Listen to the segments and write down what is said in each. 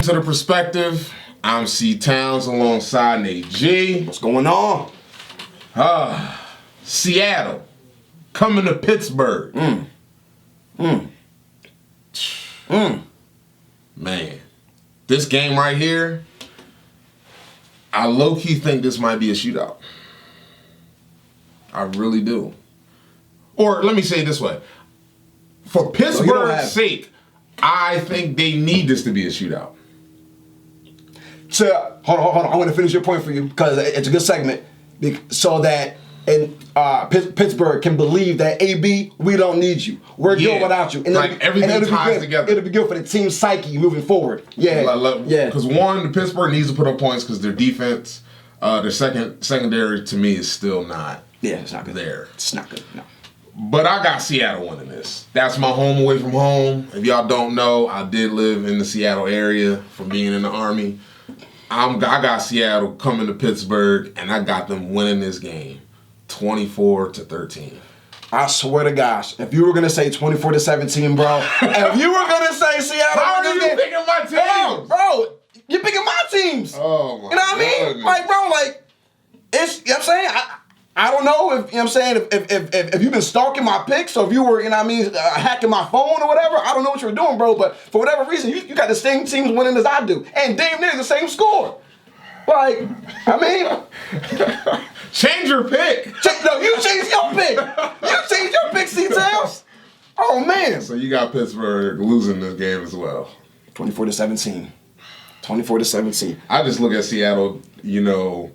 to the Perspective. I'm C Towns alongside Nate G. What's going on? Seattle coming to Pittsburgh. Man, this game right here, I low-key think this might be a shootout. I really do. Or let me say it this way. For Pittsburgh's sake, I think they need this to be a shootout. So, hold on. I'm going to finish your point for you because it's a good segment. So that Pittsburgh can believe that, AB, we don't need you. We're good without you. And like everything ties together. It'll be good for the team's psyche moving forward. Yeah. Because one, the Pittsburgh needs to put up points because their defense, their secondary to me is still not. Yeah, it's not good. There. It's not good. No. But I got Seattle winning this. That's my home away from home. If y'all don't know, I did live in the Seattle area from being in the Army. I got Seattle coming to Pittsburgh, and I got them winning this game, 24-13. I swear to gosh, if you were gonna say 24-17, bro, if you were gonna say Seattle, how are you picking my teams, bro? You're picking my teams. Oh my! You know what I mean? Goodness. Like, bro, like it's. You know what I'm saying? I don't know if, you know what I'm saying, if you've been stalking my picks or if you were, you know what I mean, hacking my phone or whatever. I don't know what you were doing, bro, but for whatever reason, you got the same teams winning as I do. And damn near the same score. Like, I mean. Change your pick. No, you changed your pick. You changed your pick, C-Tails. Oh, man. So you got Pittsburgh losing this game as well. 24-17. 24-17. I just look at Seattle, you know,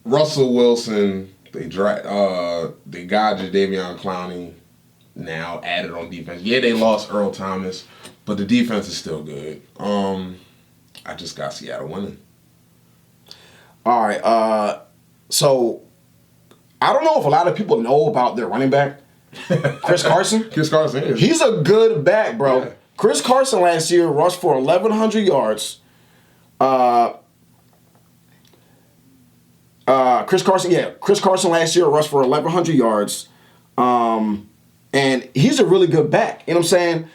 Russell Wilson, they got Jadeveon Clowney now added on defense. Yeah, they lost Earl Thomas, but the defense is still good. I just got Seattle winning. All right. So I don't know if a lot of people know about their running back, Chris Carson. Chris Carson is. He's a good back, bro. Yeah. Chris Carson last year rushed for 1,100 yards. Chris Carson last year rushed for 1,100 yards, and he's a really good back. You know what I'm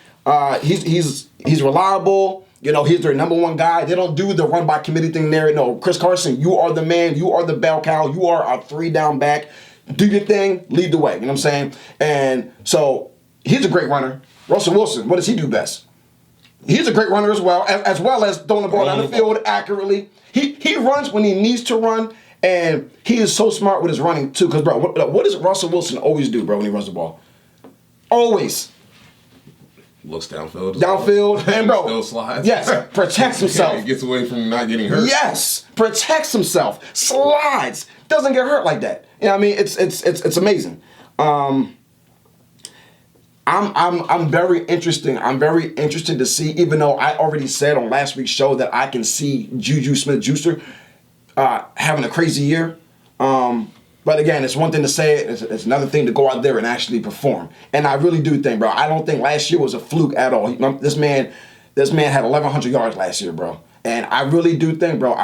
saying? He's reliable. You know, he's their number one guy. They don't do the run by committee thing there. No, Chris Carson, you are the man. You are the bell cow. You are a 3-down back. Do your thing. Lead the way. You know what I'm saying? And so he's a great runner. Russell Wilson, what does he do best? He's a great runner as well as throwing the ball down the field accurately. He runs when he needs to run. And he is so smart with his running, too. Because, bro, what does Russell Wilson always do, bro, when he runs the ball? Always. Looks downfield. Downfield. And, bro. Still slides. Yes. Protects himself. He gets away from not getting hurt. Yes. Protects himself. Slides. Doesn't get hurt like that. You know what I mean? It's amazing. I'm very interested. I'm very interested to see, even though I already said on last week's show that I can see Juju Smith-Schuster having a crazy year. But again, it's one thing to say it, it's another thing to go out there and actually perform. And I really do think, bro, I don't think last year was a fluke at all. This man had 1,100 yards last year, bro. And I really do think, bro,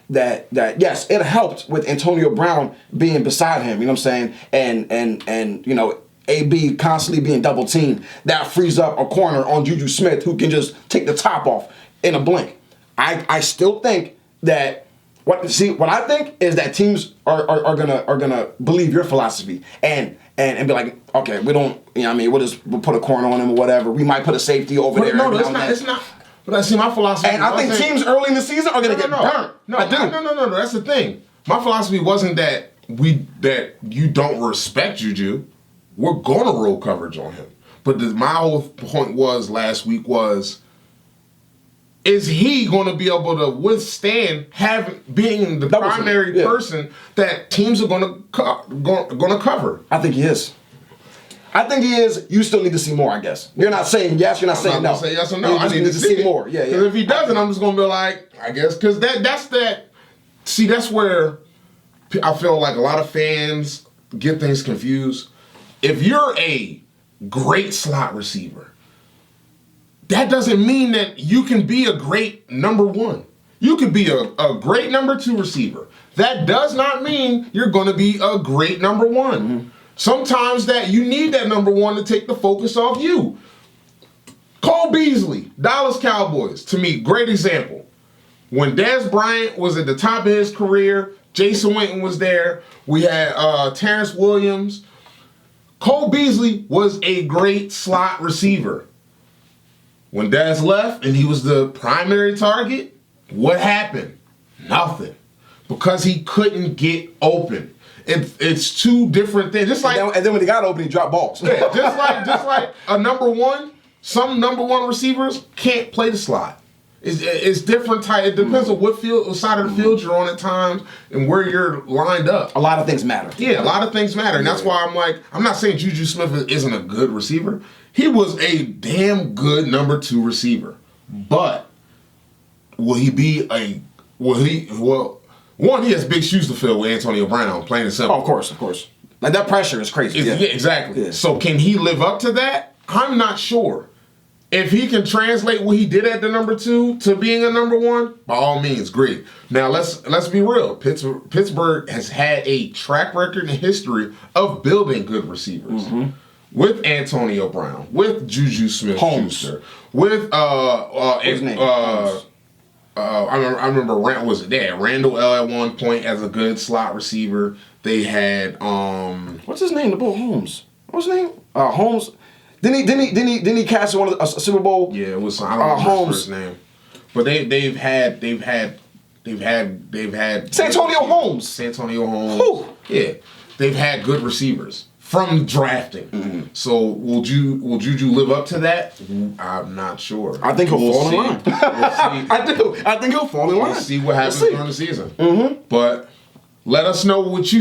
that yes, it helped with Antonio Brown being beside him, you know what I'm saying? And you know, AB constantly being double teamed. That frees up a corner on Juju Smith who can just take the top off in a blink. I still think that what I think is that teams are gonna believe your philosophy and be like, okay, we don't, you know what I mean, we'll put a corner on him or whatever. We might put a safety over there. No, it's not. But I see my philosophy. And I think teams early in the season are gonna get burnt. No, I do. No. That's the thing. My philosophy wasn't that you don't respect Juju. We're gonna roll coverage on him. But my whole point was last week was, is he going to be able to withstand being the primary person that teams are going to cover? I think he is. You still need to see more, I guess. You're not saying yes. You're not saying no. I'm not going to say yes or no. I need to see more. Yeah. Because if he doesn't, I'm just going to be like, I guess, because that's that. See, that's where I feel like a lot of fans get things confused. If you're a great slot receiver, that doesn't mean that you can be a great number one. You could be a great number two receiver. That does not mean you're going to be a great number one. Mm-hmm. Sometimes that you need that number one to take the focus off you. Cole Beasley, Dallas Cowboys, to me, great example. When Dez Bryant was at the top of his career, Jason Witten was there. We had Terrence Williams. Cole Beasley was a great slot receiver. When Dez left and he was the primary target, what happened? Nothing. Because he couldn't get open. It's two different things. Just like, and then when he got open, he dropped balls. yeah, just like a number one, some number one receivers can't play the slot. It's different type. It depends on what side of the field you're on at times and where you're lined up. A lot of things matter. Yeah, a lot of things matter. And that's why I'm not saying Juju Smith isn't a good receiver. He was a damn good number 2 receiver. But will he be one, he has big shoes to fill with Antonio Brown, plain and simple. Oh, of course. Like, that pressure is crazy. Yeah, exactly. Yeah. So can he live up to that? I'm not sure. If he can translate what he did at the number 2 to being a number 1, by all means, great. Now let's be real. Pittsburgh has had a track record and history of building good receivers. Mm-hmm. With Antonio Brown, with Juju Smith-Schuster, with I remember Randall L at one point as a good slot receiver. They had what's his name? The Bull Holmes. What's his name? Holmes. Didn't he catch a Super Bowl? Yeah, it was. I don't know his first name, but they've had Santonio Holmes. Santonio Holmes. Whew. Yeah, they've had good receivers from drafting. Mm-hmm. So will Juju live up to that? I'm not sure. I think he'll fall in line. We'll see. I do. I think he'll fall in line. We'll see what happens during the season. Mm-hmm. But let us know what you.